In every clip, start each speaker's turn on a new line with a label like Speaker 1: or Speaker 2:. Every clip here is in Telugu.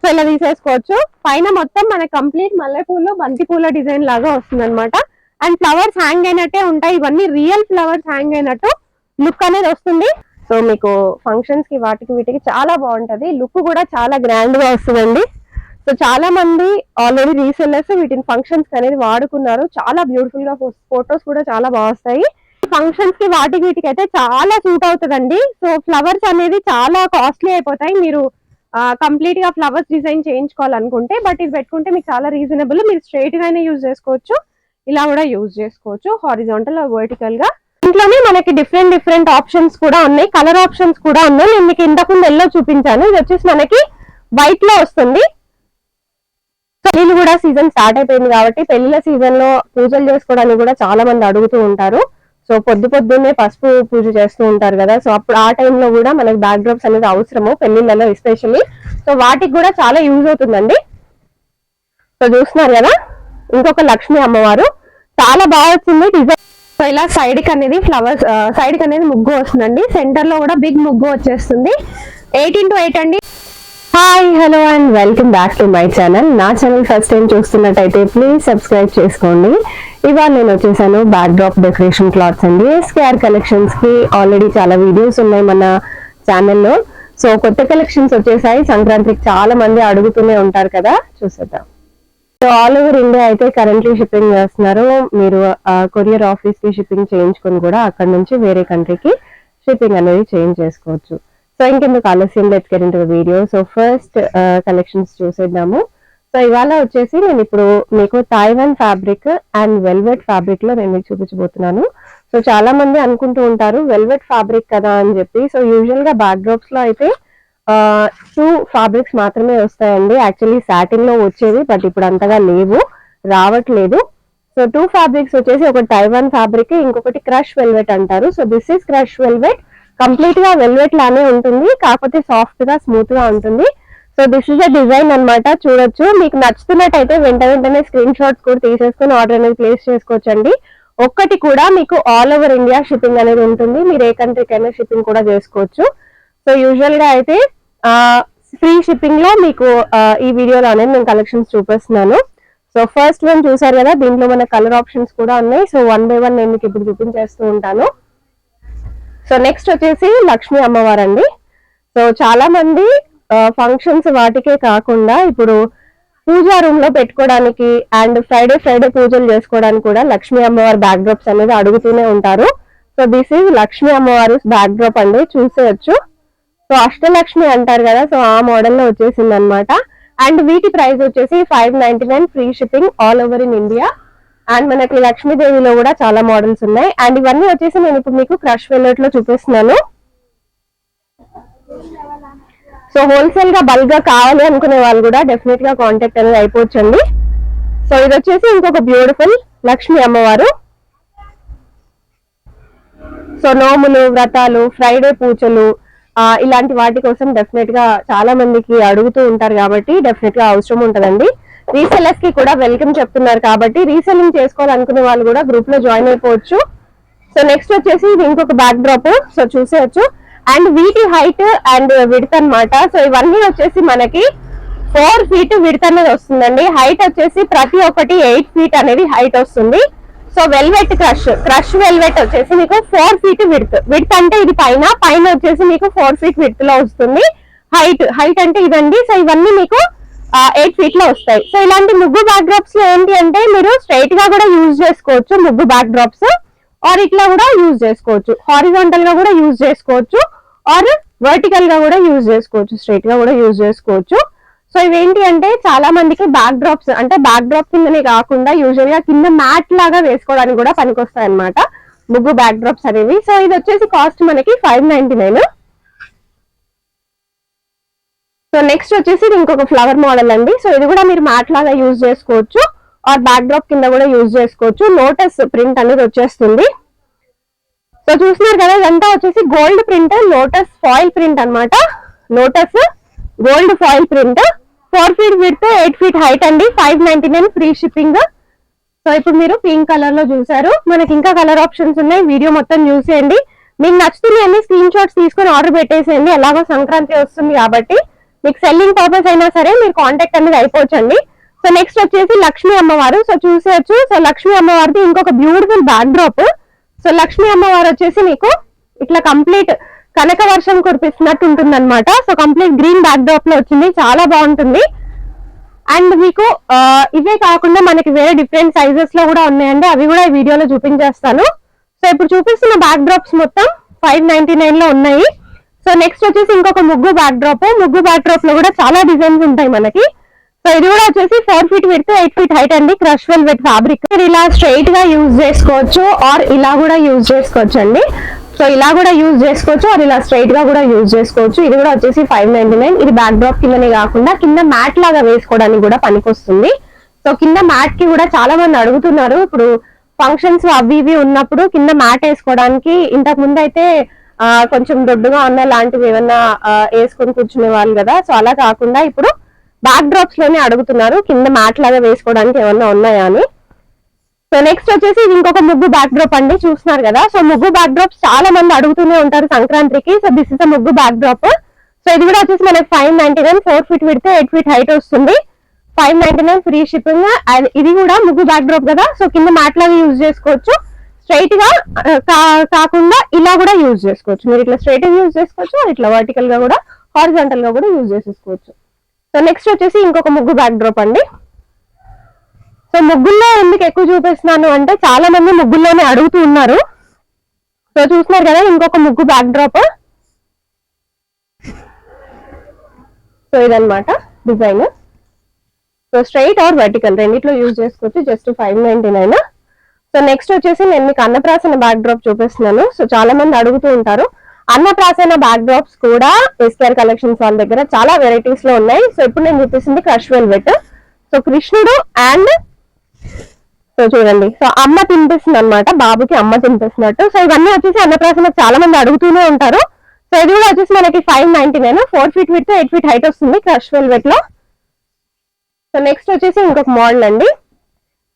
Speaker 1: సో ఇలా తీసేసుకోవచ్చు. పైన మొత్తం మనకి కంప్లీట్ మల్లెపూలు బంతిపూల డిజైన్ లాగా వస్తుంది అనమాట. అండ్ ఫ్లవర్స్ హ్యాంగ్ అయినట్టే ఉంటాయి, ఇవన్నీ రియల్ ఫ్లవర్స్ హ్యాంగ్ అయినట్టు లుక్ అనేది వస్తుంది. సో మీకు ఫంక్షన్స్ కి వాటికి వీటికి చాలా బాగుంటది, లుక్ కూడా చాలా గ్రాండ్ గా వస్తుందండి. సో చాలా మంది ఆల్రెడీ రీసెల్లర్స్ వీటిని ఫంక్షన్స్ అనేది వాడుకున్నారు, చాలా బ్యూటిఫుల్ గా ఫొటోస్ కూడా చాలా బాగా వస్తాయి. ఫంక్షన్స్ కి వాటికి వీటికి అయితే చాలా సూట్ అవుతుందండి. సో ఫ్లవర్స్ అనేది చాలా కాస్ట్లీ అయిపోతాయి మీరు కంప్లీట్ గా ఫ్లవర్స్ డిజైన్ చేయించుకోవాలనుకుంటే. బట్ ఇది పెట్టుకుంటే మీకు చాలా రీజనబుల్, మీరు స్ట్రైట్ గానే యూజ్ చేసుకోవచ్చు, ఇలా కూడా యూజ్ చేసుకోవచ్చు, హారిజాంటల్ వర్టికల్ గా. ఇంట్లోనే మనకి డిఫరెంట్ ఆప్షన్స్ కూడా ఉన్నాయి, కలర్ ఆప్షన్స్ కూడా ఉన్నాయి. నేను మీకు ఇంతకుముందు ఎల్లో చూపించాను, ఇది వచ్చేసి మనకి వైట్ లో వస్తుంది. పెళ్లిళ్ళు కూడా సీజన్ స్టార్ట్ అయిపోయింది కాబట్టి పెళ్లిళ్ళ సీజన్ లో పూజలు చేసుకోవడానికి కూడా చాలా మంది అడుగుతూ ఉంటారు. సో పొద్దున్నే పసుపు పూజ చేస్తూ ఉంటారు కదా, సో అప్పుడు ఆ టైంలో కూడా మనకి బ్యాక్ డ్రాప్స్ అనేది అవసరము పెళ్లిళ్ళలో ఎస్పెషల్లీ. సో వాటికి కూడా చాలా యూజ్ అవుతుందండి. సో చూస్తున్నారు కదా, ఇంకొక లక్ష్మీ అమ్మవారు చాలా బాగా వచ్చింది డిజైన్. సో ఇలా సైడ్ కి అనేది ఫ్లవర్స్, సైడ్ కి అనేది ముగ్గు వస్తుందండి, సెంటర్ లో కూడా బిగ్ ముగ్గు వచ్చేస్తుంది. 8x8 అండి. Hi hello and welcome back to my channel. నా ఛానల్ ఫస్ట్ టైం చూస్తున్నట్టయితే ప్లీజ్ సబ్స్క్రైబ్ చేసుకోండి. ఇవాళ నేను వచ్చేసాను బ్యాక్ డ్రాప్ డెకరేషన్ క్లాత్స్ అండి. SKR కలెక్షన్స్ కి ఆల్రెడీ చాలా వీడియోస్ ఉన్నాయి మన ఛానల్లో. సో కొత్త కలెక్షన్స్ వచ్చేసాయి, సంక్రాంతికి చాలా మంది అడుగుతూనే ఉంటారు కదా, చూసేద్దాం. సో ఆల్ ఓవర్ ఇండియా అయితే కరెంట్లీ షిప్పింగ్ చేస్తున్నారు. మీరు కొరియర్ ఆఫీస్ కి షిప్పింగ్ చేయించుకొని కూడా అక్కడ నుంచి వేరే కంట్రీకి షిప్పింగ్ అనేది చేంజ్ చేసుకోవచ్చు. సో ఇంకెందుకు ఆలస్యం, let's get into the video. So first collections చూసేద్దాము. సో ఇవాళ వచ్చేసి నేను ఇప్పుడు మీకు Taiwan fabric and velvet fabric లో నేను మీకు చూపించబోతున్నాను. సో చాలా మంది అనుకుంటూ ఉంటారు వెల్వెట్ ఫ్యాబ్రిక్ కదా అని చెప్పి. సో యూజువల్ గా బ్యాక్ డ్రాప్స్ లో అయితే 2 ఫ్యాబ్రిక్స్ మాత్రమే వస్తాయండి. యాక్చువల్లీ సాటిన్ లో వచ్చేది, బట్ ఇప్పుడు అంతగా లేవు, రావట్లేదు. సో 2 ఫ్యాబ్రిక్స్ వచ్చేసి ఒకటి తైవాన్ ఫ్యాబ్రిక్, ఇంకొకటి క్రష్ వెల్వెట్ అంటారు. So this is crush velvet, complete గా వెల్వెట్ లానే ఉంటుంది, కాకపోతే సాఫ్ట్ గా స్మూత్ గా ఉంటుంది. So this is a design అనమాట, చూడొచ్చు. మీకు నచ్చుతున్నట్టయితే వెంటనే స్క్రీన్ షాట్స్ కూడా తీసేసుకుని ఆర్డర్ అనేది ప్లేస్ చేసుకోవచ్చండి. ఒక్కటి కూడా మీకు ఆల్ ఓవర్ ఇండియా షిప్పింగ్ అనేది ఉంటుంది, మీరు ఏ కంట్రీకైనా షిప్పింగ్ కూడా చేసుకోవచ్చు. సో యూజువల్ గా అయితే ఫ్రీ షిప్పింగ్ లో మీకు ఈ వీడియోలో అనేది నేను కలెక్షన్స్ చూపిస్తున్నాను. సో ఫస్ట్ వన్ చూసారు కదా, దీంట్లో మన కలర్ ఆప్షన్స్ కూడా ఉన్నాయి. సో 1 by 1 నేను మీకు ఇప్పుడు చూపించేస్తూ ఉంటాను. సో నెక్స్ట్ వచ్చేసి లక్ష్మీ అమ్మవారు అండి. సో చాలా మంది ఫంక్షన్స్ వాటికే కాకుండా ఇప్పుడు పూజా రూమ్ లో పెట్టుకోవడానికి అండ్ ఫ్రైడే పూజలు చేసుకోవడానికి కూడా లక్ష్మీ అమ్మవారి బ్యాక్ డ్రాప్స్ అనేది అడుగుతూనే ఉంటారు. సో దిస్ ఈజ్ లక్ష్మీ అమ్మవారి బ్యాక్ డ్రాప్ అండి, చూసేయచ్చు. సో అష్టలక్ష్మి అంటారు కదా, సో ఆ మోడల్ లో వచ్చేసింది అనమాట. అండ్ వీటి ప్రైస్ వచ్చేసి 599 free shipping all over in India. And మనకి లక్ష్మీదేవిలో కూడా చాలా మోడల్స్ ఉన్నాయి. అండ్ ఇవన్నీ వచ్చేసి నేను ఇప్పుడు మీకు క్రష్ వెల్వెట్ లో చూపిస్తున్నాను. సో హోల్సేల్ గా బల్క్ గా కావాలి అనుకునే వాళ్ళు కూడా డెఫినెట్ గా కాంటాక్ట్ అనేది అయిపోవచ్చండి. సో ఇది వచ్చేసి ఇంకొక బ్యూటిఫుల్ లక్ష్మీ అమ్మవారు. సో నోములు, వ్రతాలు, ఫ్రైడే పూజలు ఇలాంటి వాటి కోసం డెఫినెట్ గా చాలా మందికి అడుగుతూ ఉంటారు కాబట్టి డెఫినెట్ గా అవసరం ఉంటదండి. రీసెల్లర్స్ కి కూడా వెల్కమ్ చెప్తున్నారు కాబట్టి రీసెల్లింగ్ చేసుకోవాలనుకునే వాళ్ళు కూడా గ్రూప్ లో జాయిన్ అయిపోవచ్చు. సో నెక్స్ట్ వచ్చేసి ఇది ఇంకొక బ్యాక్ డ్రాప్, సో చూసేయచ్చు. అండ్ వీటి హైట్ అండ్ విడ్త్ అన్నమాట. సో ఇవన్నీ వచ్చేసి మనకి 4 feet విడ్త్ అనేది వస్తుందండి. హైట్ వచ్చేసి ప్రతి ఒక్కటి 8 feet అనేది హైట్ వస్తుంది. సో వెల్వెట్ క్రష్ వెల్వెట్ వచ్చేసి మీకు 4 feet విడ్త్ అంటే ఇది పైన వచ్చేసి మీకు 4 feet విడ్త్ లో వస్తుంది. హైట్ అంటే ఇదండి. సో ఇవన్నీ మీకు 8 feet లో వస్తాయి. సో ఇలాంటి ముగ్గు బ్యాక్ డ్రాప్స్ లో ఏంటి అంటే మీరు స్ట్రైట్ గా కూడా యూజ్ చేసుకోవచ్చు ముగ్గు బ్యాక్ డ్రాప్స్, ఆర్ ఇట్లా కూడా యూజ్ చేసుకోవచ్చు, హారిజాంటల్ గా కూడా యూజ్ చేసుకోవచ్చు, ఆర్ వర్టికల్ గా కూడా యూజ్ చేసుకోవచ్చు, స్ట్రైట్ గా కూడా యూజ్ చేసుకోవచ్చు. సో ఇవేంటి అంటే చాలా మందికి బ్యాక్ డ్రాప్స్ అంటే బ్యాక్ డ్రాప్ కిందనే కాకుండా యూజువల్ గా కింద మ్యాట్ లాగా వేసుకోవడానికి కూడా పనికొస్తాయి అనమాట ముగ్గు బ్యాక్ డ్రాప్స్ అనేవి. సో ఇది వచ్చేసి కాస్ట్ మనకి 599. సో నెక్స్ట్ వచ్చేసి ఇది ఇంకొక ఫ్లవర్ మోడల్ అండి. సో ఇది కూడా మీరు మ్యాట్ లాగా యూజ్ చేసుకోవచ్చు, ఆర్ బ్యాక్ డ్రాప్ కింద కూడా యూజ్ చేసుకోవచ్చు. లోటస్ ప్రింట్ అనేది వచ్చేస్తుంది. సో చూస్తున్నారు కదా, ఇదంతా వచ్చేసి gold print, lotus foil print అనమాట. Lotus gold foil print, 4 feet width, 8 feet height అండి. 599 ఫ్రీ షిప్పింగ్. సో ఇప్పుడు మీరు పింక్ కలర్ లో చూసారు, మనకి ఇంకా కలర్ ఆప్షన్స్ ఉన్నాయి. వీడియో మొత్తం చూసేయండి, మీకు నచ్చుతుంది అన్ని స్క్రీన్ షాట్స్ తీసుకొని ఆర్డర్ పెట్టేసేయండి. ఎలాగో సంక్రాంతి వస్తుంది కాబట్టి మీకు సెల్లింగ్ పర్పస్ అయినా సరే మీరు కాంటాక్ట్ అనేది అయిపోవచ్చండి. సో నెక్స్ట్ వచ్చేసి లక్ష్మీ అమ్మవారు. సో చూసేయచ్చు. సో లక్ష్మీ అమ్మవారిది ఇంకొక beautiful back drop. So Lakshmi అమ్మవారు వచ్చేసి మీకు ఇట్లా కంప్లీట్ కనక వర్షం కురిపిస్తున్నట్టు ఉంటుంది అనమాట. So complete green back drop లో వచ్చింది, చాలా బాగుంటుంది. అండ్ మీకు ఇవే కాకుండా మనకి వేరే డిఫరెంట్ సైజెస్ లో కూడా ఉన్నాయండి, అవి కూడా ఈ వీడియోలో చూపించేస్తాను. సో ఇప్పుడు చూపిస్తున్న బ్యాక్ డ్రాప్స్ మొత్తం 599 లో ఉన్నాయి. సో నెక్స్ట్ వచ్చేసి ఇంకొక ముగ్గు బ్యాక్ డ్రాప్. ముగ్గు బ్యాక్ డ్రాప్ లో కూడా చాలా డిజైన్స్ ఉంటాయి మనకి. సో ఇది కూడా వచ్చేసి 4 feet విడ్త్ 8 feet హైట్ అండి. Crush velvet fabric. ఇలా స్ట్రైట్ గా యూజ్ చేసుకోవచ్చు ఆర్ ఇలా కూడా యూజ్ చేసుకోవచ్చు అండి. సో ఇలా కూడా యూజ్ చేసుకోవచ్చు ఆర్ ఇలా స్ట్రైట్ గా కూడా యూజ్ చేసుకోవచ్చు. ఇది కూడా వచ్చేసి 599. ఇది బ్యాక్ డ్రాప్ కిందనే కాకుండా కింద మ్యాట్ లాగా వేసుకోవడానికి కూడా పనికొస్తుంది. సో కింద మ్యాట్ కి కూడా చాలా మంది అడుగుతున్నారు. ఇప్పుడు ఫంక్షన్స్ అవి ఇవి ఉన్నప్పుడు కింద మ్యాట్ వేసుకోవడానికి ఇంతకు ముందు అయితే కొంచెం దొడ్డుగా ఉన్న లాంటివి ఏమన్నా వేసుకొని కూర్చునే వాళ్ళు కదా. సో అలా కాకుండా ఇప్పుడు బ్యాక్ డ్రాప్స్ లోనే అడుగుతున్నారు కింద మ్యాట్ లాగా వేసుకోవడానికి ఏమన్నా ఉన్నాయా అని. సో నెక్స్ట్ వచ్చేసి ఇది ఇంకొక ముగ్గు బ్యాక్ డ్రాప్ అండి, చూస్తున్నారు కదా. సో ముగ్గు బ్యాక్ డ్రాప్స్ చాలా మంది అడుగుతూనే ఉంటారు సంక్రాంతికి. సో దిస్ ఇస్ అ ముగ్గు బ్యాక్ డ్రాప్. సో ఇది కూడా వచ్చేసి మనకి 599, 4 feet విడ్త్ 8 feet హైట్ వస్తుంది. 599 ఫ్రీ షిప్పింగ్. అండ్ ఇది కూడా ముగ్గు బ్యాక్ డ్రాప్ కదా. సో కింద మ్యాట్ లాగా యూజ్ చేసుకోవచ్చు, స్ట్రైట్ గా కాకుండా ఇలా కూడా యూజ్ చేసుకోవచ్చు. మీరు ఇట్లా స్ట్రైట్ గా యూజ్ చేసుకోవచ్చు, ఇట్లా వర్టికల్ గా కూడా హారిజాంటల్ గా కూడా యూజ్ చేసేసుకోవచ్చు. సో నెక్స్ట్ వచ్చేసి ఇంకొక ముగ్గు బ్యాక్ డ్రాప్ అండి. సో ముగ్గుల్లో ఎందుకు ఎక్కువ చూపిస్తున్నాను అంటే చాలా మంది ముగ్గుల్లోనే అడుగుతూ ఉన్నారు. సో చూస్తున్నారు కదా ఇంకొక ముగ్గు బ్యాక్ డ్రాప్. సో ఇదన్నమాట design. So straight are vertical రెండిట్లో యూజ్ చేసుకోవచ్చు. జస్ట్ 599. సో నెక్స్ట్ వచ్చేసి నేను మీకు అన్నప్రాసన బ్యాక్ డ్రాప్ చూపిస్తున్నాను. సో చాలా మంది అడుగుతూ ఉంటారు. అన్నప్రాసన బ్యాక్ డ్రాప్స్ కూడా ఎస్కేఆర్ కలెక్షన్స్ వాళ్ళ దగ్గర చాలా వెరైటీస్ లో ఉన్నాయి. సో ఇప్పుడు నేను చూపిస్తుంది క్రష్ వెల్వెట్. సో కృష్ణుడు అండ్ సో చూడండి, సో అమ్మ తినిపిస్తుంది అనమాట, బాబుకి అమ్మ తినిపిస్తున్నట్టు. సో ఇవన్నీ వచ్చేసి అన్నప్రాసన చాలా మంది అడుగుతూనే ఉంటారు. సో ఇది కూడా వచ్చేసి మనకి 599, 4 feet విడ్త్ 8 feet హైట్ వస్తుంది క్రష్ వెల్వెట్ లో. సో నెక్స్ట్ వచ్చేసి ఇంకొక మోడల్ అండి.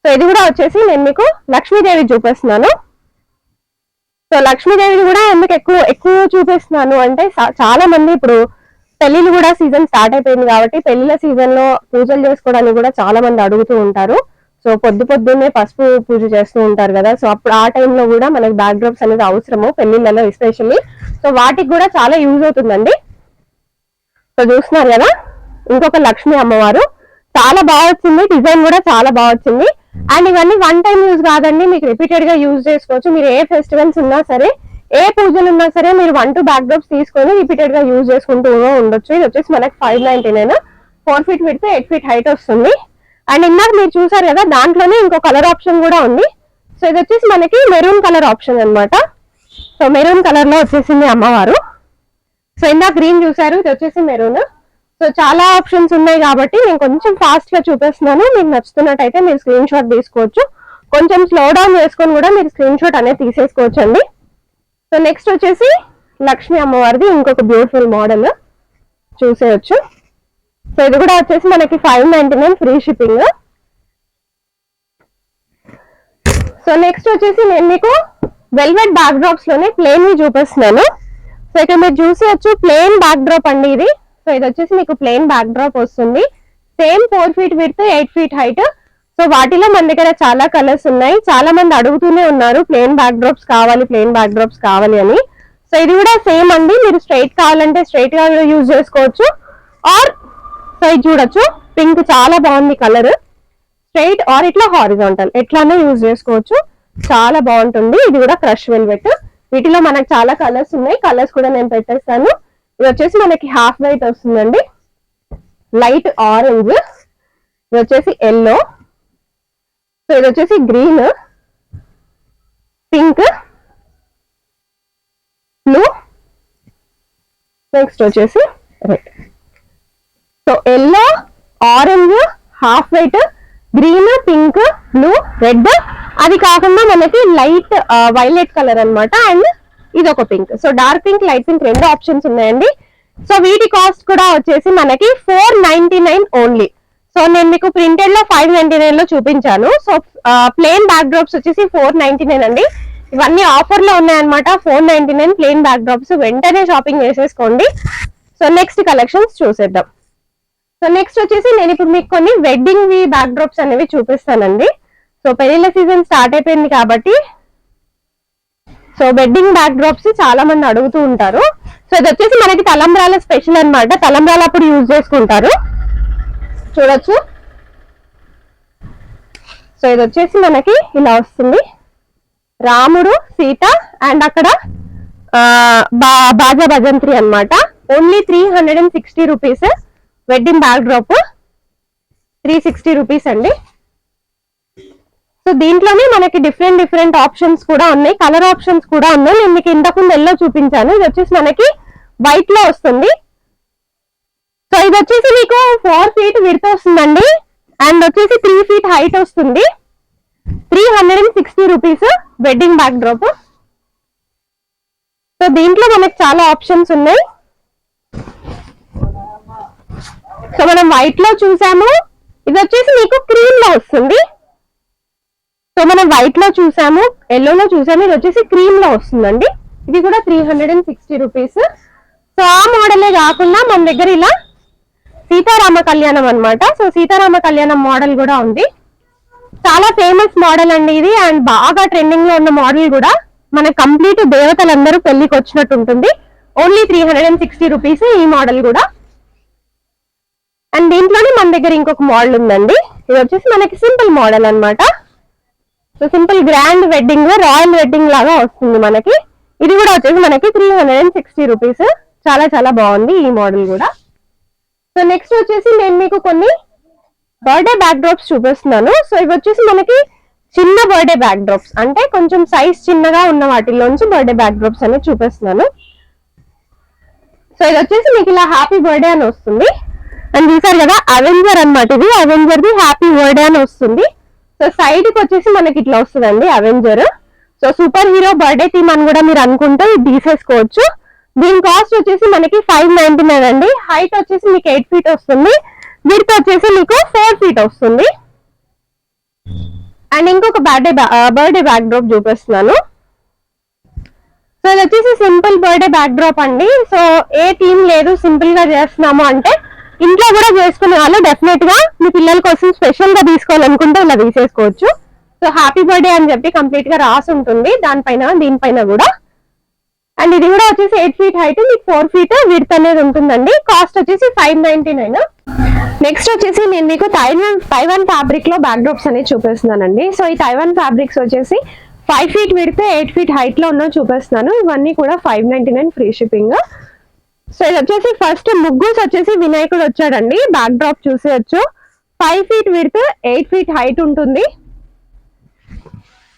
Speaker 1: సో ఇది కూడా వచ్చేసి నేను మీకు లక్ష్మీదేవి చూపిస్తున్నాను. సో లక్ష్మీదేవి కూడా ఎందుకు ఎక్కువ చూపిస్తున్నాను అంటే చాలా మంది ఇప్పుడు పెళ్లిళ్ళు కూడా సీజన్ స్టార్ట్ అయిపోయింది కాబట్టి పెళ్లిళ్ళ సీజన్ లో పూజలు చేసుకోవడానికి కూడా చాలా మంది అడుగుతూ ఉంటారు. సో పొద్దున్నే పసుపు పూజ చేస్తూ ఉంటారు కదా. సో అప్పుడు ఆ టైంలో కూడా మనకి బ్యాక్ డ్రాప్స్ అనేది అవసరము పెళ్లిళ్ళలో ఎస్పెషల్లీ. సో వాటికి కూడా చాలా యూజ్ అవుతుందండి. సో చూస్తున్నారు కదా ఇంకొక లక్ష్మీ అమ్మవారు, చాలా బాగా వచ్చింది, డిజైన్ కూడా చాలా బాగా వచ్చింది. అండ్ ఇవన్నీ వన్ టైం యూజ్ కాదండి, మీకు రిపీటెడ్ గా యూజ్ చేసుకోవచ్చు. మీరు ఏ ఫెస్టివల్స్ ఉన్నా సరే, ఏ పూజలు ఉన్నా సరే మీరు 1-2 బ్యాక్ డ్రాప్స్ తీసుకొని రిపీటెడ్ గా యూజ్ చేసుకుంటూ ఉండొచ్చు. ఇది వచ్చేసి మనకి 599, 4 feet విడ్త్ 8 feet హైట్ వస్తుంది. అండ్ ఇందాక మీరు చూసారు కదా దాంట్లోనే ఇంకో కలర్ ఆప్షన్ కూడా ఉంది. సో ఇది వచ్చేసి మనకి మెరూన్ కలర్ ఆప్షన్ అనమాట. సో మెరూన్ కలర్ లో వచ్చేసింది అమ్మవారు. సో ఇందాక గ్రీన్ చూసారు, ఇది వచ్చేసి మెరూన్. సో చాలా ఆప్షన్స్ ఉన్నాయి కాబట్టి నేను కొంచెం ఫాస్ట్ గా చూపిస్తున్నాను. మీకు నచ్చుతున్నట్టయితే మీరు స్క్రీన్ షాట్ తీసుకోవచ్చు. కొంచెం స్లో డౌన్ చేసుకొని కూడా మీరు స్క్రీన్ షాట్ అనేది తీసేసుకోవచ్చు అండి. సో నెక్స్ట్ వచ్చేసి లక్ష్మీ అమ్మవారిది ఇంకొక బ్యూటిఫుల్ మోడల్ చూసేయచ్చు. సో ఇది కూడా వచ్చేసి మనకి 599 ఫ్రీ షిప్పింగ్. సో నెక్స్ట్ వచ్చేసి నేను మీకు వెల్వెట్ బ్యాక్ డ్రాప్స్ లోనే ప్లేన్ వి చూపిస్తున్నాను. సో ఇక్కడ మీరు చూసేయచ్చు ప్లేన్ బ్యాక్ డ్రాప్ అండి ఇది. సో ఇది వచ్చేసి మీకు ప్లేన్ బ్యాక్ డ్రాప్ వస్తుంది. Same 4 feet width 8 feet height. So వాటిలో మన దగ్గర చాలా కలర్స్ ఉన్నాయి. చాలా మంది అడుగుతూనే ఉన్నారు ప్లేన్ బ్యాక్ డ్రాప్స్ కావాలి అని. సో ఇది కూడా సేమ్ అండి, మీరు స్ట్రైట్ కావాలంటే స్ట్రైట్ గా యూజ్ చేసుకోవచ్చు. ఆర్ సో ఇది చూడొచ్చు, పింక్ చాలా బాగుంది కలర్. స్ట్రైట్ ఆర్ ఇట్లా హారిజాంటల్ ఎట్లానే యూజ్ చేసుకోవచ్చు, చాలా బాగుంటుంది. ఇది కూడా క్రష్ వెల్వెట్. వీటిలో మనకు చాలా కలర్స్ ఉన్నాయి, కలర్స్ కూడా నేను పెట్టేస్తాను. ఇది వచ్చేసి మనకి హాఫ్ వైట్ వస్తుందండి, లైట్ ఆరెంజ్, ఇది వచ్చేసి ఎల్లో, సో ఇది వచ్చేసి గ్రీన్, పింక్, బ్లూ, నెక్స్ట్ వచ్చేసి red. So yellow, orange, half white, green, pink, blue, red. అది కాకుండా మనకి లైట్ వైలెట్ కలర్ అన్నమాట. అండ్ ఇది ఒక pink. So dark pink, light pink రెండు ఆప్షన్స్ ఉన్నాయండి. సో వీటి కాస్ట్ కూడా వచ్చేసి మనకి 499 ఓన్లీ. సో నేను మీకు ప్రింటెడ్ లో 599 లో చూపించాను. సో ప్లేన్ బ్యాక్ డ్రాప్స్ వచ్చేసి 499 అండి. ఇవన్నీ ఆఫర్ లో ఉన్నాయన్నమాట. 499 ప్లేన్ బ్యాక్ డ్రాప్స్. వెంటనే షాపింగ్ చేసేసుకోండి. సో నెక్స్ట్ కలెక్షన్స్ చూసేద్దాం. సో నెక్స్ట్ వచ్చేసి నేను ఇప్పుడు మీకు కొన్ని వెడ్డింగ్ వి బ్యాక్ డ్రాప్స్ అనేవి చూపిస్తానండి. సో పెళ్లిళ్ళ సీజన్ స్టార్ట్ అయిపోయింది కాబట్టి సో వెడ్డింగ్ బ్యాక్ డ్రాప్స్ చాలా మంది అడుగుతూ ఉంటారు. సో ఇది వచ్చేసి మనకి తలంబ్రాల స్పెషల్ అన్నమాట. తలంబ్రాల అప్పుడు యూజ్ చేసుకుంటారు. చూడొచ్చు. సో ఇది వచ్చేసి మనకి ఇలా వస్తుంది, రాముడు సీత అండ్ అక్కడ బాజా భజంత్రి అన్నమాట. Only 360 rupees wedding back drop, 360 rupees అండి. సో దీంట్లోనే మనకి డిఫరెంట్ ఆప్షన్స్ కూడా ఉన్నాయి, కలర్ ఆప్షన్స్ కూడా ఉన్నాయి. నేను మీకు ఇంతకుముందు ఎల్లో చూపించాను. ఇది వచ్చేసి మనకి వైట్ లో వస్తుంది. సో ఇది వచ్చేసి మీకు 4 feet విడ్త్ వస్తుందండి అండ్ వచ్చేసి 3 feet హైట్ వస్తుంది. 360 rupees wedding back drop. So దీంట్లో మనకి చాలా ఆప్షన్స్ ఉన్నాయి. సో మనం వైట్ లో చూసాము, ఇది వచ్చేసి మీకు క్రీమ్ లో వస్తుంది. సో మనం వైట్ లో చూసాము, ఎల్లో లో చూసాము, ఇది వచ్చేసి క్రీమ్ లో వస్తుందండి. ఇది కూడా 360 రూపీస్. సో ఆ మోడలే కాకుండా మన దగ్గర ఇలా సీతారామ కళ్యాణం అన్నమాట. సో సీతారామ కళ్యాణం మోడల్ కూడా ఉంది. చాలా ఫేమస్ మోడల్ అండి ఇది అండ్ బాగా ట్రెండింగ్ లో ఉన్న మోడల్ కూడా. మన కంప్లీట్ దేవతలందరూ పెళ్లికి వచ్చినట్టు ఉంటుంది. ఓన్లీ 360 రూపీస్ ఈ మోడల్ కూడా. అండ్ దీంట్లోనే మన దగ్గర ఇంకొక మోడల్ ఉందండి. ఇది వచ్చేసి మనకి సింపుల్ మోడల్ అన్నమాట. So simple grand wedding, royal wedding లాగా వస్తుంది మనకి. ఇది కూడా వచ్చేసి మనకి 360 రూపీస్. చాలా బాగుంది ఈ మోడల్ కూడా. సో నెక్స్ట్ వచ్చేసి నేను మీకు కొన్ని బర్త్డే బ్యాక్ డ్రాప్స్ చూపిస్తున్నాను. సో ఇవి వచ్చేసి మనకి చిన్న బర్త్డే బ్యాక్ డ్రాప్స్, అంటే కొంచెం సైజ్ చిన్నగా ఉన్న వాటిలోంచి బర్త్డే బ్యాక్ డ్రాప్స్ అనేది చూపిస్తున్నాను. సో ఇది వచ్చేసి మీకు ఇలా హ్యాపీ బర్త్డే అని వస్తుంది. అండ్ చూసారు కదా అవెంజర్ అన్నమాట. ఇది అవెంజర్ ది హ్యాపీ బర్త్డే అని వస్తుంది. సో సైడ్ కి వచ్చేసి మనకి ఇట్లా వస్తుందండి Avenger. So super hero birthday theme అని కూడా మీరు అనుకుంటే ఇది తీసేసుకోవచ్చు. దీని కాస్ట్ వచ్చేసి మనకి 599 అండి. హైట్ వచ్చేసి మీకు 8 feet వస్తుంది, విడ్త్ వచ్చేసి మీకు 4 feet వస్తుంది. అండ్ ఇంకొక బర్త్డే బ్యాక్ డ్రాప్ చూపిస్తున్నాను. సో ఇది వచ్చేసి సింపుల్ బర్త్డే బ్యాక్ డ్రాప్ అండి. సో ఏ థీమ్ లేదు, సింపుల్ గా చేస్తున్నాము అంటే ఇంట్లో కూడా చేసుకునే వాళ్ళు డెఫినెట్ గా మీ పిల్లల కోసం స్పెషల్ గా తీసుకోవాలనుకుంటే ఇలా తీసేసుకోవచ్చు. సో హ్యాపీ బర్త్డే అని చెప్పి కంప్లీట్ గా రాసి ఉంటుంది దానిపైన, దీనిపైన కూడా. అండ్ ఇది కూడా వచ్చేసి 8 feet హైట్, మీకు 4 feet విడ్త్ అనేది ఉంటుందండి. కాస్ట్ వచ్చేసి 599. నెక్స్ట్ వచ్చేసి నేను మీకు తైవాన్ ఫ్యాబ్రిక్ లో బ్యాక్ డ్రాప్స్ అనేది చూపిస్తున్నానండి. సో ఈ తైవాన్ ఫ్యాబ్రిక్స్ వచ్చేసి 5 feet విడ్త్, 8 feet హైట్ లో ఉన్న చూపిస్తున్నాను. ఇవన్నీ కూడా 599 ఫ్రీ షిప్పింగ్. సో ఇది వచ్చేసి ఫస్ట్ ముగ్గుస్ వచ్చేసి వినాయకుడు వచ్చాడండి. బ్యాక్ డ్రాప్ చూసేయచ్చు. 5 feet విడ్త్, 8 feet హైట్ ఉంటుంది.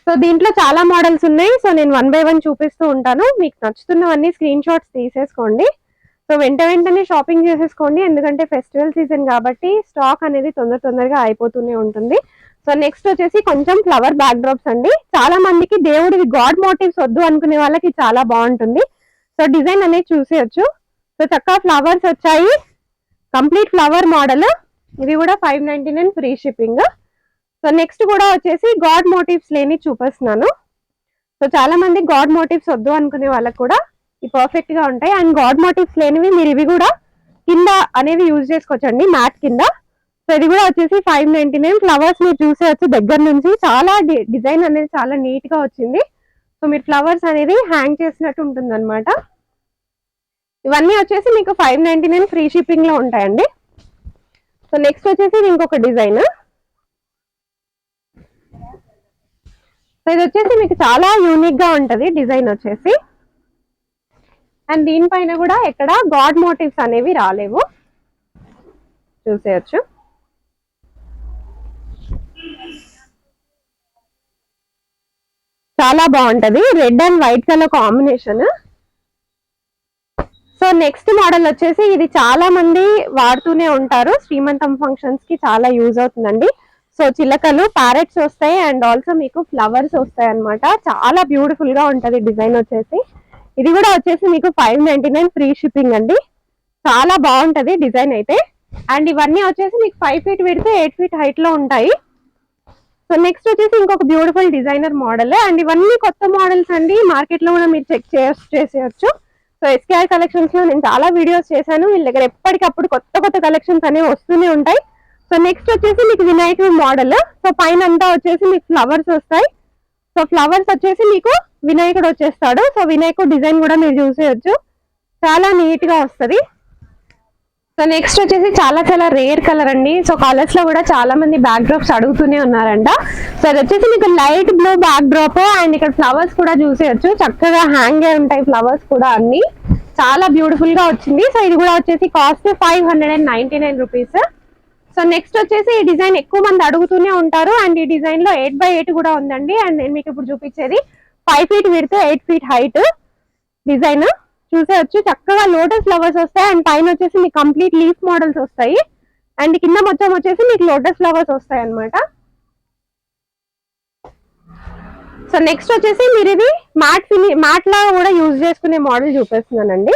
Speaker 1: సో దీంట్లో చాలా మోడల్స్ ఉన్నాయి. సో నేను 1 by 1 చూపిస్తూ ఉంటాను. మీకు నచ్చుతున్నవన్నీ స్క్రీన్ షాట్స్ తీసేసుకోండి. సో వెంటనే షాపింగ్ చేసేసుకోండి, ఎందుకంటే ఫెస్టివల్ సీజన్ కాబట్టి స్టాక్ అనేది తొందరగా అయిపోతూనే ఉంటుంది. సో నెక్స్ట్ వచ్చేసి కొంచెం ఫ్లవర్ బ్యాక్ డ్రాప్స్ అండి. చాలా మందికి దేవుడివి గాడ్ మోటివ్స్ వద్దు అనుకునే వాళ్ళకి చాలా బాగుంటుంది. సో డిజైన్ అనేది చూసేయచ్చు. సో చక్కగా ఫ్లవర్స్ వచ్చాయి, కంప్లీట్ ఫ్లవర్ మోడల్. ఇది కూడా 599 ఫ్రీ షిప్పింగ్. సో నెక్స్ట్ కూడా వచ్చేసి గాడ్ మోటివ్స్ లేని చూపిస్తున్నాను. సో చాలా మంది గాడ్ మోటివ్స్ వద్దు అనుకునే వాళ్ళకి కూడా ఇవి పర్ఫెక్ట్ గా ఉంటాయి. అండ్ గాడ్ మోటివ్స్ లేనివి మీరు ఇవి కూడా కింద అనేవి యూజ్ చేసుకోవచ్చండి, మ్యాట్ కింద. సో ఇది కూడా వచ్చేసి 599. ఫ్లవర్స్ మీరు చూసేయచ్చు దగ్గర నుంచి. చాలా డిజైన్ అనేది చాలా నీట్ గా వచ్చింది. సో మీరు ఫ్లవర్స్ అనేది హ్యాంగ్ చేసినట్టు ఉంటుంది అనమాట. ఇవన్నీ వచ్చేసి మీకు 599 ఫ్రీ షిప్పింగ్ లో ఉంటాయండి. సో నెక్స్ట్ వచ్చేసి ఇంకొక డిజైన్. సో ఇది వచ్చేసి మీకు చాలా యూనిక్ గా ఉంటది డిజైన్ వచ్చేసి. అండ్ దీనిపైన కూడా ఎక్కడ గాడ్ మోటివ్స్ అనేవి రాలేవు, చూసేయచ్చు. చాలా బాగుంటది, red and white colour combination. So next model వచ్చేసి ఇది చాలా మంది వాడుతూనే ఉంటారు, శ్రీమంతం ఫంక్షన్స్ కి చాలా యూజ్ అవుతుందండి. సో చిలకలు, ప్యారెట్స్ వస్తాయి అండ్ ఆల్సో మీకు ఫ్లవర్స్ వస్తాయి అనమాట. చాలా బ్యూటిఫుల్ గా ఉంటది డిజైన్ వచ్చేసి. ఇది కూడా వచ్చేసి మీకు 599 ఫ్రీ షిప్పింగ్ అండి. చాలా బాగుంటది డిజైన్ అయితే. అండ్ ఇవన్నీ వచ్చేసి మీకు 5 feet విడ్త్, 8 feet హైట్ లో ఉంటాయి. సో నెక్స్ట్ వచ్చేసి ఇంకొక బ్యూటిఫుల్ డిజైనర్ మోడల్. అండ్ ఇవన్నీ కొత్త మోడల్స్ అండి, మార్కెట్ లో కూడా మీరు చెక్ చేసేయచ్చు. సో ఎస్కేఆర్ కలెక్షన్స్ లో నేను చాలా వీడియోస్ చేశాను, వీళ్ళ దగ్గర ఎప్పటికప్పుడు కొత్త కొత్త కలెక్షన్స్ అనేవి వస్తూనే ఉంటాయి. సో నెక్స్ట్ వచ్చేసి మీకు వినాయకుడి మోడల్. సో పైన అంతా వచ్చేసి మీకు ఫ్లవర్స్ వస్తాయి. సో ఫ్లవర్స్ వచ్చేసి మీకు వినాయకుడు వచ్చేస్తాడు. సో వినాయకుడు డిజైన్ కూడా మీరు చూసేయచ్చు, చాలా నీట్ గా వస్తుంది. సో నెక్స్ట్ వచ్చేసి చాలా చాలా రేర్ కలర్ అండి. సో కలర్స్ లో కూడా చాలా మంది బ్యాక్ డ్రాప్స్ అడుగుతూనే ఉన్నారంట. సో అది వచ్చేసి మీకు light blue back drop and ఇక్కడ ఫ్లవర్స్ కూడా చూసేయచ్చు, చక్కగా హ్యాంగ్ అయి ఉంటాయి ఫ్లవర్స్ కూడా అన్ని, చాలా బ్యూటిఫుల్ గా వచ్చింది. సో ఇది కూడా వచ్చేసి కాస్ట్ 599 రూపీస్. సో నెక్స్ట్ వచ్చేసి ఈ డిజైన్ ఎక్కువ మంది అడుగుతూనే ఉంటారు అండ్ ఈ డిజైన్ లో 8x8 కూడా ఉందండి. అండ్ నేను మీకు ఇప్పుడు చూపించేది 5 feet width 8 feet height design చూసేయచ్చు. చక్కగా లోటస్ ఫ్లవర్స్ వస్తాయి అండ్ పైన వచ్చేసి మీకు కంప్లీట్ లీఫ్ మోడల్స్ వస్తాయి అండ్ కింద మొత్తం వచ్చేసి మీకు లోటస్ ఫ్లవర్స్ వస్తాయి అన్నమాట. సో నెక్స్ట్ వచ్చేసి మీరు ఇది మ్యాట్ లాగా కూడా యూజ్ చేసుకునే మోడల్ చూపిస్తున్నానండి.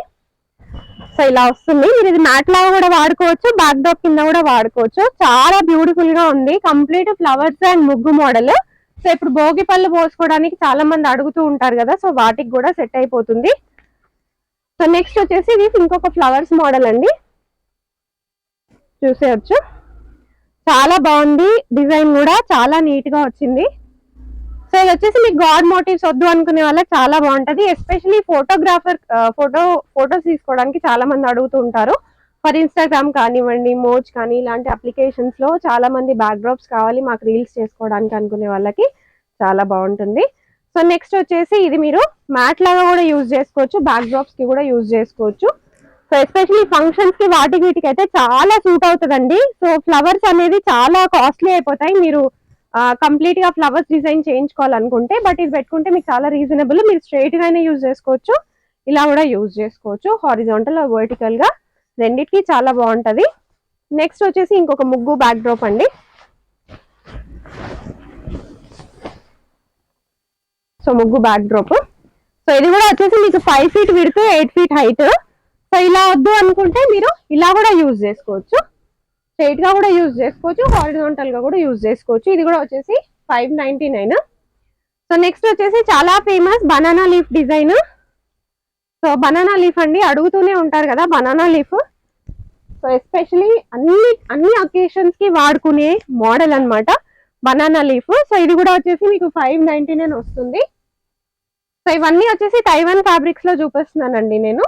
Speaker 1: సో ఇలా వస్తుంది, మీరు ఇది మ్యాట్ లాగా కూడా వాడుకోవచ్చు, బ్యాక్ డ్రాప్ కింద కూడా వాడుకోవచ్చు. చాలా బ్యూటిఫుల్ గా ఉంది, కంప్లీట్ ఫ్లవర్స్ అండ్ ముగ్గు మోడల్. సో ఇప్పుడు భోగి పళ్ళు పోసుకోవడానికి చాలా మంది అడుగుతూ ఉంటారు కదా, సో వాటికి కూడా సెట్ అయిపోతుంది. సో నెక్స్ట్ వచ్చేసి ఇది ఇంకొక ఫ్లవర్స్ మోడల్ అండి, చూసేయచ్చు. చాలా బాగుంది, డిజైన్ కూడా చాలా నీట్ గా వచ్చింది. సో ఇది వచ్చేసి మీకు గాడ్ మోటివ్స్ వద్దు అనుకునే వాళ్ళకి చాలా బాగుంటది. ఎస్పెషలీ ఫోటోగ్రాఫర్ ఫోటోస్ తీసుకోవడానికి చాలా మంది అడుగుతూ ఉంటారు. ఫర్ ఇన్స్టాగ్రామ్ కానివ్వండి, మోజ్ కానీ ఇలాంటి అప్లికేషన్స్ లో చాలా మంది బ్యాక్ డ్రాప్స్ కావాలి మాకు రీల్స్ చేసుకోవడానికి అనుకునే వాళ్ళకి చాలా బాగుంటుంది. సో నెక్స్ట్ వచ్చేసి ఇది మీరు మ్యాట్ లాగా కూడా యూజ్ చేసుకోవచ్చు, బ్యాక్ డ్రాప్స్ కి కూడా యూజ్ చేసుకోవచ్చు. సో ఎస్పెషలీ ఫంక్షన్స్ కి వాటికి వీటికి అయితే చాలా సూట్ అవుతుందండి. సో ఫ్లవర్స్ అనేది చాలా కాస్ట్లీ అయిపోతాయి మీరు కంప్లీట్ గా ఫ్లవర్స్ డిజైన్ చేయించుకోవాలనుకుంటే, బట్ ఇది పెట్టుకుంటే మీకు చాలా రీజనబుల్. మీరు స్ట్రైట్ గానే యూజ్ చేసుకోవచ్చు, ఇలా కూడా యూజ్ చేసుకోవచ్చు, హారిజాంటల్ వర్టికల్ గా రెండింటికి చాలా బాగుంటది. నెక్స్ట్ వచ్చేసి ఇంకొక ముగ్గు బ్యాక్ డ్రాప్ అండి. సో ముగ్గు బ్యాక్ డ్రాప్, సో ఇది కూడా వచ్చేసి మీకు 5 feet width 8 feet height. So ఇలా వద్దు అనుకుంటే మీరు ఇలా కూడా యూజ్ చేసుకోవచ్చు, స్ట్రైట్ గా కూడా యూజ్ చేసుకోవచ్చు, హారిజాంటల్ గా కూడా యూజ్ చేసుకోవచ్చు. ఇది కూడా వచ్చేసి 599. సో నెక్స్ట్ వచ్చేసి చాలా famous banana leaf design. So banana leaf అండి, అడుగుతూనే ఉంటారు కదా బనానా లీఫ్. సో ఎస్పెషలీ అన్ని అకేషన్స్ కి వాడుకునే మోడల్ అన్నమాట బనానా లీఫ్. సో ఇది కూడా వచ్చేసి మీకు 599 వస్తుంది. సో ఇవన్నీ వచ్చేసి తైవాన్ ఫ్యాబ్రిక్స్ లో చూపిస్తున్నానండి నేను.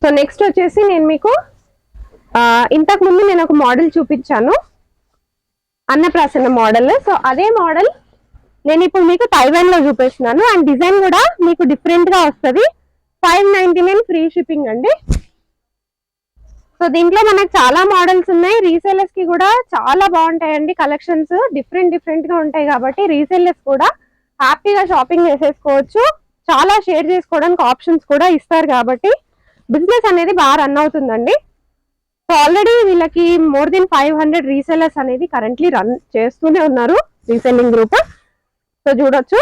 Speaker 1: సో నెక్స్ట్ వచ్చేసి నేను మీకు ఇంతకు ముందు నేను ఒక మోడల్ చూపించాను, అన్నప్రాసన మోడల్. సో అదే మోడల్ నేను ఇప్పుడు మీకు తైవాన్ లో చూపిస్తున్నాను అండ్ డిజైన్ కూడా మీకు డిఫరెంట్ గా వస్తుంది. 599 ఫ్రీ షిప్పింగ్ అండి. సో దీంట్లో మనకు చాలా మోడల్స్ ఉన్నాయి, రీసేలర్స్ కి కూడా చాలా బాగుంటాయండి కలెక్షన్స్, డిఫరెంట్ గా ఉంటాయి కాబట్టి రీసేలర్స్ కూడా హ్యాపీగా షాపింగ్ చేసేసుకోవచ్చు. చాలా షేర్ చేసుకోవడానికి ఆప్షన్స్ కూడా ఇస్తారు కాబట్టి బిజినెస్ అనేది బాగా రన్ అవుతుందండి. సో ఆల్రెడీ వీళ్ళకి మోర్ దెన్ 500 రీసెలర్స్ అనేది కరెంట్లీ రన్ చేస్తూనే ఉన్నారు, రీసెల్లింగ్ గ్రూప్. సో చూడొచ్చు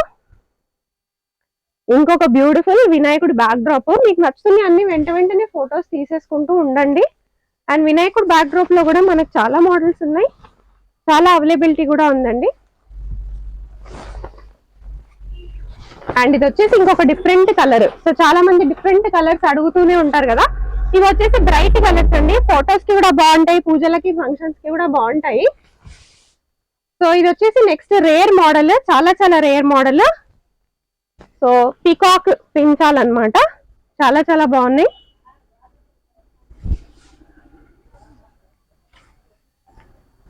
Speaker 1: ఇంకొక బ్యూటిఫుల్ వినాయకుడి బ్యాక్ డ్రాప్. మీకు నచ్చుతుంది అన్ని వెంటనే ఫొటోస్ తీసేసుకుంటూ ఉండండి. అండ్ వినాయకుడి బ్యాక్ డ్రాప్ లో కూడా మనకు చాలా మోడల్స్ ఉన్నాయి, చాలా అవైలబిలిటీ కూడా ఉందండి. అండ్ ఇది వచ్చేసి ఇంకొక డిఫరెంట్ కలర్. సో చాలా మంది డిఫరెంట్ కలర్స్ అడుగుతూనే ఉంటారు కదా, ఇవి వచ్చేసి బ్రైట్ కలర్స్ అండి, ఫొటోస్ కి కూడా బాగుంటాయి, పూజలకి ఫంక్షన్స్ కి కూడా బాగుంటాయి. సో ఇది వచ్చేసి నెక్స్ట్ రేర్ మోడల్, చాలా రేర్ మోడల్. సో పీకాక్ పెంచాలన్నమాట, చాలా బాగున్నాయి.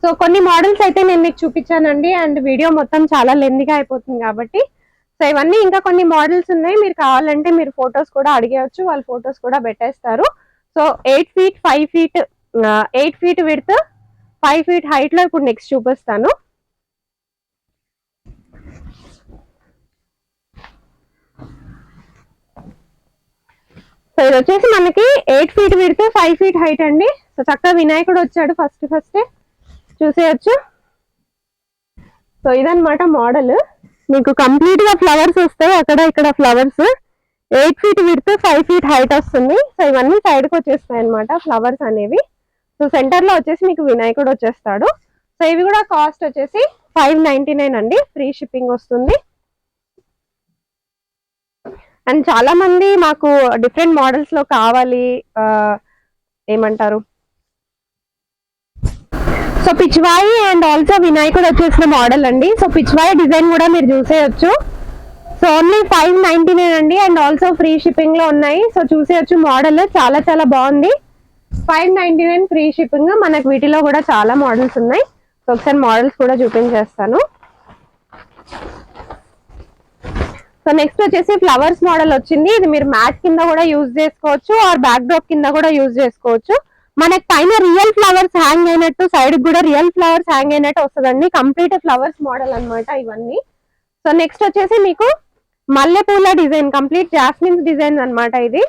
Speaker 1: సో కొన్ని మోడల్స్ అయితే నేను మీకు చూపించానండి అండ్ వీడియో మొత్తం చాలా లెంతీగా అయిపోతుంది కాబట్టి. సో ఇవన్నీ ఇంకా కొన్ని మోడల్స్ ఉన్నాయి, మీరు కావాలంటే మీరు ఫొటోస్ కూడా అడిగేయచ్చు, వాళ్ళు ఫొటోస్ కూడా పెట్టేస్తారు. So 8 feet 5 feet 8 feet width 5 feet height లో ఇప్పుడు నెక్స్ట్ చూపిస్తాను. సో ఇది వచ్చేసి మనకి 8 feet విడ్త్ 5 feet హైట్ అండి. సో చక్కగా వినాయకుడు వచ్చాడు ఫస్ట్ చూసేయచ్చు. సో ఇదన్నమాట మోడల్, మీకు కంప్లీట్ గా ఫ్లవర్స్ వస్తాయి, అక్కడ ఇక్కడ flowers. 8 feet width 5 feet height వస్తుంది. సో ఇవన్నీ సైడ్ కి వచ్చేస్తాయి అనమాట ఫ్లవర్స్ అనేవి. సో సెంటర్ లో వచ్చేసి మీకు వినాయకుడు వచ్చేస్తాడు. సో ఇవి కూడా కాస్ట్ వచ్చేసి 599 అండి, ఫ్రీ షిప్పింగ్ వస్తుంది. అండ్ చాలా మంది మాకు డిఫరెంట్ మోడల్స్ లో కావాలి ఏమంటారు, సో పిచ్వాయి అండ్ ఆల్సో వినాయకుడు వచ్చేసిన మోడల్ అండి. సో పిచ్వాయి డిజైన్ కూడా మీరు చూసేయచ్చు. సో ఓన్లీ 599 అండి అండ్ ఆల్సో ఫ్రీ షిప్పింగ్ లో ఉన్నాయి. సో చూసేయచ్చు, మోడల్ చాలా చాలా బాగుంది. 599 ఫ్రీ షిప్పింగ్. మనకు వీటిలో కూడా చాలా మోడల్స్ ఉన్నాయి. సో ఒకసారి మోడల్స్ కూడా చూపించేస్తాను. సో నెక్స్ట్ వచ్చేసి ఫ్లవర్స్ మోడల్ వచ్చింది. ఇది మీరు మ్యాట్ కింద కూడా యూజ్ చేసుకోవచ్చు ఆర్ బ్యాక్ డ్రాప్ కింద కూడా యూజ్ చేసుకోవచ్చు. మనకి పైన రియల్ ఫ్లవర్స్ హ్యాంగ్ అయినట్టు, సైడ్ కూడా రియల్ ఫ్లవర్స్ హ్యాంగ్ అయినట్టు వస్తుందండి. కంప్లీట్ ఫ్లవర్స్ మోడల్ అన్నమాట ఇవన్నీ. సో నెక్స్ట్ వచ్చేసి మీకు మల్లెపూల డిజైన్, కంప్లీట్ జాస్మిన్స్ డిజైన్ అన్నమాట. ఇది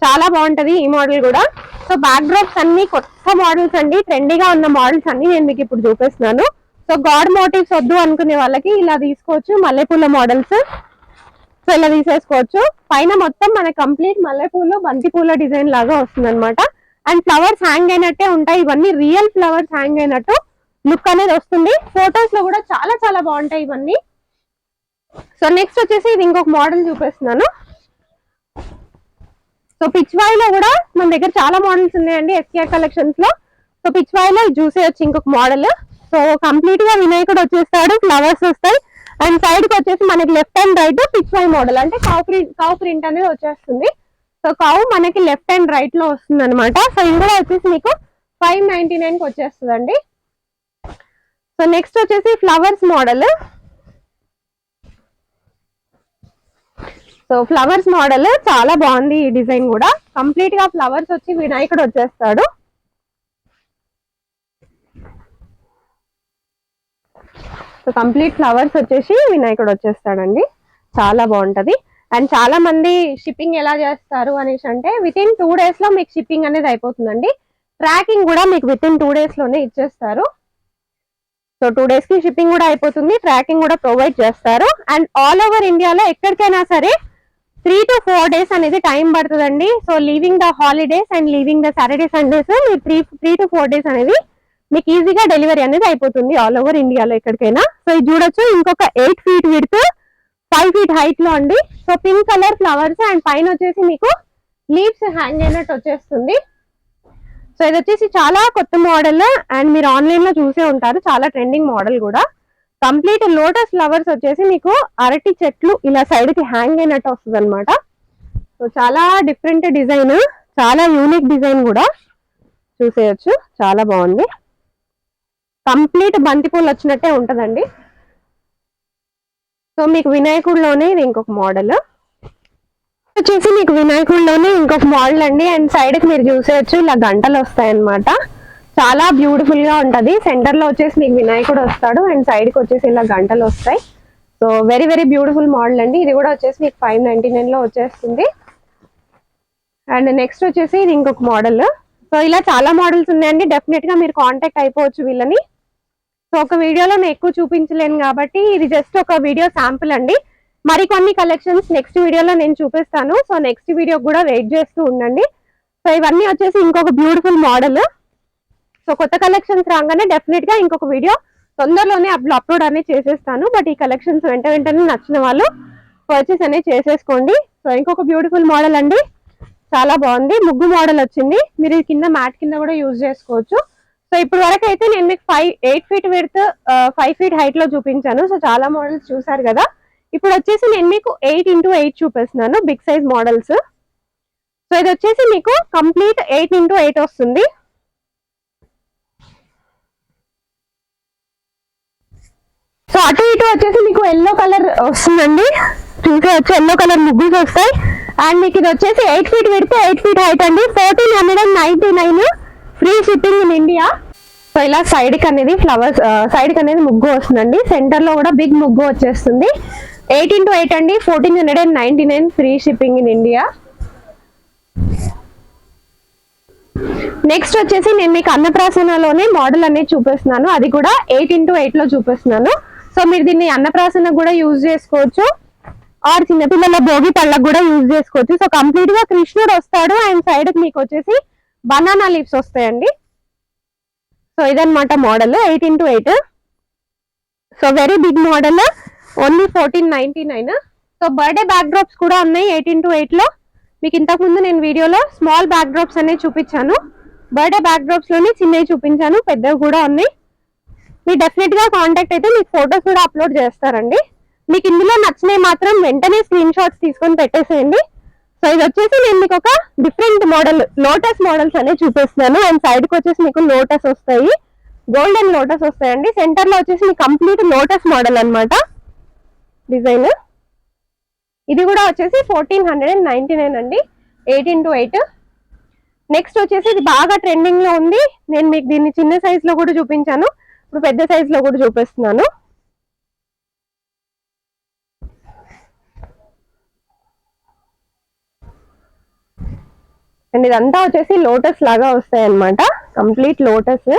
Speaker 1: చాలా బాగుంటది ఈ మోడల్ కూడా. సో బ్యాక్ డ్రాప్స్ అన్ని కొత్త మోడల్స్ అండి, ట్రెండీగా ఉన్న మోడల్స్ అన్ని నేను మీకు ఇప్పుడు చూపిస్తున్నాను. సో గాడ్ మోటివ్స్ వద్దు అనుకునే వాళ్ళకి ఇలా తీసుకోవచ్చు, మల్లెపూల మోడల్స్. సో ఇలా తీసేసుకోవచ్చు. పైన మొత్తం మన కంప్లీట్ మల్లెపూలు బంతిపూల డిజైన్ లాగా వస్తుంది అనమాట. అండ్ ఫ్లవర్స్ హ్యాంగ్ అయినట్టే ఉంటాయి. ఇవన్నీ రియల్ ఫ్లవర్స్ హ్యాంగ్ అయినట్టు లుక్ అనేది వస్తుంది. ఫొటోస్ లో కూడా చాలా చాలా బాగుంటాయి ఇవన్నీ. సో నెక్స్ట్ వచ్చేసి ఇది ఇంకొక మోడల్ చూపిస్తున్నాను. సో పిచ్వాయిలో కూడా మన దగ్గర చాలా మోడల్స్ ఉన్నాయండి ఎస్కేఆర్ కలెక్షన్స్ లో. సో పిచ్వాయిలో చూసేయచ్చు ఇంకొక మోడల్. సో కంప్లీట్ గా వినాయకుడు వచ్చేస్తాడు, ఫ్లవర్స్ వస్తాయి. అండ్ సైడ్ కి వచ్చేసి మనకి left and right Pichwai model, అంటే కౌ ప్రింట్ అనేది వచ్చేస్తుంది. సో కౌ మనకి లెఫ్ట్ అండ్ రైట్ లో వస్తుంది అనమాట. సో ఇది కూడా వచ్చేసి మీకు 599 కి వచ్చేస్తుందండి. సో నెక్స్ట్ వచ్చేసి flowers model. So flowers model చాలా బాగుంది ఈ డిజైన్ కూడా. కంప్లీట్ గా ఫ్లవర్స్ వచ్చి వినాయకుడు వచ్చేస్తాడు. సో కంప్లీట్ ఫ్లవర్స్ వచ్చేసి వినాయకుడు వచ్చేస్తాడండి. చాలా బాగుంటది. అండ్ చాలా మంది షిప్పింగ్ ఎలా చేస్తారు అనేసి అంటే విత్ ఇన్ 2 days లో మీకు షిప్పింగ్ అనేది అయిపోతుందండి. ట్రాకింగ్ కూడా మీకు విత్ ఇన్ 2 days లోనే ఇచ్చేస్తారు. సో 2 days కి షిప్పింగ్ కూడా అయిపోతుంది, ట్రాకింగ్ కూడా ప్రొవైడ్ చేస్తారు. అండ్ ఆల్ ఓవర్ ఇండియాలో ఎక్కడికైనా సరే 3 to 4 days అనేది టైం పడుతుందండి. So leaving the holidays and leaving the Saturday Sundays మీరు 3 to 4 days అనేది మీకు ఈజీగా డెలివరీ అనేది అయిపోతుంది ఆల్ ఓవర్ ఇండియాలో ఎక్కడికైనా. సో ఇది చూడొచ్చు, ఇంకొక 8 feet విడ్త్ 5 feet హైట్ లో అండి. So pink colour flowers and పైన వచ్చేసి మీకు లీవ్స్ హ్యాంగ్ అయినట్టు వచ్చేస్తుంది. సో ఇది వచ్చేసి చాలా కొత్త మోడల్ అండ్ మీరు ఆన్లైన్ లో చూసే ఉంటారు, చాలా ట్రెండింగ్ మోడల్ కూడా. కంప్లీట్ లోటస్ ఫ్లవర్స్ వచ్చేసి మీకు అరటి చెట్లు ఇలా సైడ్ కి హ్యాంగ్ అయినట్టు వస్తుంది అనమాట. సో చాలా డిఫరెంట్ డిజైన్, చాలా యూనిక్ డిజైన్ కూడా చూసేయచ్చు, చాలా బాగుంది. కంప్లీట్ బంతిపూలు వచ్చినట్టే ఉంటదండి. సో మీకు వినాయకుడిలోనే ఇది ఇంకొక మోడల్ వచ్చేసి మీకు వినాయకుడిలోనే ఇంకొక మోడల్ అండి. అండ్ సైడ్ కి మీరు చూసేయచ్చు ఇలా గంటలు వస్తాయి అన్నమాట. చాలా బ్యూటిఫుల్ గా ఉంటది. సెంటర్ లో వచ్చేసి మీకు వినాయకుడు వస్తాడు అండ్ సైడ్ కి వచ్చేసి ఇలా గంటలు వస్తాయి. So very very beautiful model అండి. ఇది కూడా వచ్చేసి మీకు 599 లో వచ్చేస్తుంది. అండ్ నెక్స్ట్ వచ్చేసి ఇది ఇంకొక మోడల్. సో ఇలా చాలా మోడల్స్ ఉన్నాయండి. డెఫినెట్ గా మీరు కాంటాక్ట్ అయిపోవచ్చు వీళ్ళని. సో ఒక వీడియోలో నేను ఎక్కువ చూపించలేను కాబట్టి ఇది జస్ట్ ఒక వీడియో శాంపుల్ అండి. మరికొన్ని కలెక్షన్స్ నెక్స్ట్ వీడియోలో నేను చూపిస్తాను. సో నెక్స్ట్ వీడియో కూడా వెయిట్ చేస్తూ ఉండండి. సో ఇవన్నీ వచ్చేసి ఇంకొక బ్యూటిఫుల్ మోడల్. సో కొత్త కలెక్షన్స్ రాగానే డెఫినెట్ గా ఇంకొక వీడియో తొందరలోనే అప్లోడ్ అనేది చేసేస్తాను. బట్ ఈ కలెక్షన్స్ వెంటనే నచ్చిన వాళ్ళు పర్చేస్ అనేది చేసేసుకోండి. సో ఇంకొక బ్యూటిఫుల్ మోడల్ అండి, చాలా బాగుంది. ముగ్గు మోడల్ వచ్చింది. మీరు కింద మ్యాట్ కింద కూడా యూజ్ చేసుకోవచ్చు. సో ఇప్పుడు వరకు అయితే నేను మీకు 8 feet విడ్త్ 5 feet హైట్ లో చూపించాను. సో చాలా మోడల్స్ చూసారు కదా. ఇప్పుడు వచ్చేసి నేను మీకు 8 into 8 చూపిస్తున్నాను, బిగ్ సైజ్ మోడల్స్. సో ఇది వచ్చేసి మీకు కంప్లీట్ 8 into 8 వస్తుంది. సో అటు ఇటు వచ్చేసి మీకు ఎల్లో కలర్ వస్తుందండి. చూసేవచ్చు ఎల్లో కలర్ ముగ్గులు వస్తాయి. అండ్ మీకు ఇది వచ్చేసి 8 feet విడ్త్ 8 feet హైట్ అండి. 1499 free shipping in India. So ఇలా సైడ్ కి అనేది ఫ్లవర్స్, సైడ్ కి అనేది ముగ్గు వస్తుందండి. సెంటర్ లో కూడా బిగ్ ముగ్గు వచ్చేస్తుంది. 8 into 8 అండి, 1499 free shipping in India. Next వచ్చేసి నేను మీకు అన్నప్రాసనలోనే మోడల్ అనేది చూపిస్తున్నాను. అది కూడా 8 into 8 లో చూపిస్తున్నాను. సో మీరు దీన్ని అన్నప్రాసన కూడా యూజ్ చేసుకోవచ్చు ఆర్ చిన్నపిల్లల భోగి పళ్ళకు కూడా యూజ్ చేసుకోవచ్చు. సో కంప్లీట్ గా కృష్ణుడు వస్తాడు అండ్ సైడ్ కి మీకు వచ్చేసి బనానా లీవ్స్ వస్తాయండి. సో ఇదన్నమాట model 8 into 8. So very big model, only 1499. So birthday backdrops కూడా ఉన్నాయి 18x8 లో. మీకు ఇంతకు ముందు నేను వీడియోలో స్మాల్ బ్యాక్ డ్రాప్స్ అనేవి చూపించాను. బర్త్డే బ్యాక్ డ్రాప్స్ లోని చిన్నవి చూపించాను, పెద్దవి కూడా ఉన్నాయి. మీరు డెఫినెట్ గా కాంటాక్ట్ అయితే మీకు ఫొటోస్ కూడా అప్లోడ్ చేస్తారండి. మీకు ఇందులో నచ్చినవి మాత్రం వెంటనే స్క్రీన్ షాట్స్ తీసుకొని పెట్టేసేయండి. సో ఇది వచ్చేసి నేను మీకు ఒక డిఫరెంట్ మోడల్ లోటస్ మోడల్స్ అనేవి చూపిస్తున్నాను. అండ్ సైడ్ కి వచ్చేసి మీకు లోటస్ వస్తాయి, గోల్డెన్ లోటస్ వస్తాయండి. సెంటర్ లో వచ్చేసి మీకు కంప్లీట్ లోటస్ మోడల్ అన్నమాట డిజైన్. ఇది కూడా వచ్చేసి 1499 అండి, 18x8. నెక్స్ట్ వచ్చేసి ఇది బాగా ట్రెండింగ్ లో ఉంది. నేను మీకు దీన్ని చిన్న సైజ్ లో కూడా చూపించాను, ఇప్పుడు పెద్ద సైజ్ లో కూడా చూపిస్తున్నాను. అండ్ ఇదంతా వచ్చేసి లోటస్ లాగా వస్తాయి అన్నమాట, కంప్లీట్ లోటస్.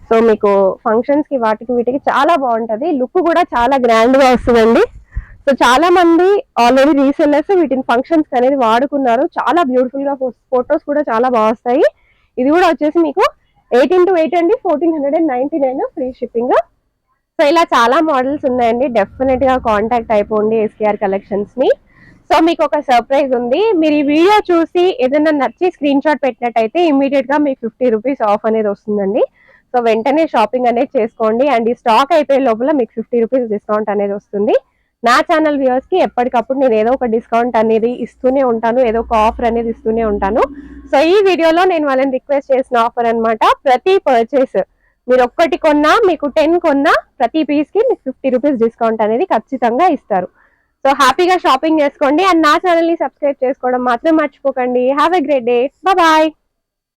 Speaker 1: సో మీకు ఫంక్షన్స్ కి వాటికి వీటికి చాలా బాగుంటది, లుక్ కూడా చాలా గ్రాండ్ గా వస్తుందండి. సో చాలా మంది ఆల్రెడీ రీసెల్లర్స్ వీటిని ఫంక్షన్స్ అనేది వాడుకున్నారు, చాలా బ్యూటిఫుల్ గా ఫొటోస్ కూడా చాలా బాగా వస్తాయి. ఇది కూడా వచ్చేసి మీకు 18x8 అండి, 1499 ఫ్రీ షిప్పింగ్. సో ఇలా చాలా మోడల్స్ ఉన్నాయండి, డెఫినెట్ గా కాంటాక్ట్ అయిపోండి SKR కలెక్షన్స్ ని. సో మీకు ఒక సర్ప్రైజ్ ఉంది, మీరు ఈ వీడియో చూసి ఏదైనా నచ్చి స్క్రీన్ షాట్ పెట్టినట్టయితే ఇమీడియట్ గా మీకు 50 రూపీస్ ఆఫ్ అనేది వస్తుందండి. సో వెంటనే షాపింగ్ అనేది చేసుకోండి. అండ్ ఈ స్టాక్ అయిపోయే లోపల మీకు 50 రూపీస్ డిస్కౌంట్ అనేది వస్తుంది. నా ఛానల్ వ్యూవర్స్ కి ఎప్పటికప్పుడు నేను ఏదో ఒక డిస్కౌంట్ అనేది ఇస్తూనే ఉంటాను, ఏదో ఒక ఆఫర్ అనేది ఇస్తూనే ఉంటాను. సో ఈ వీడియోలో నేను వాళ్ళని రిక్వెస్ట్ చేసిన ఆఫర్ అన్నమాట. ప్రతి పర్చేస్ మీరు ఒక్కటి కొన్నా, మీకు 10 కొన్నా, ప్రతి పీస్ కి మీకు 50 రూపీస్ డిస్కౌంట్ అనేది ఖచ్చితంగా ఇస్తారు. సో హ్యాపీగా షాపింగ్ చేసుకోండి. అండ్ నా ఛానల్ ని సబ్స్క్రైబ్ చేసుకోవడం మాత్రం మర్చిపోకండి. Have a great day, bye.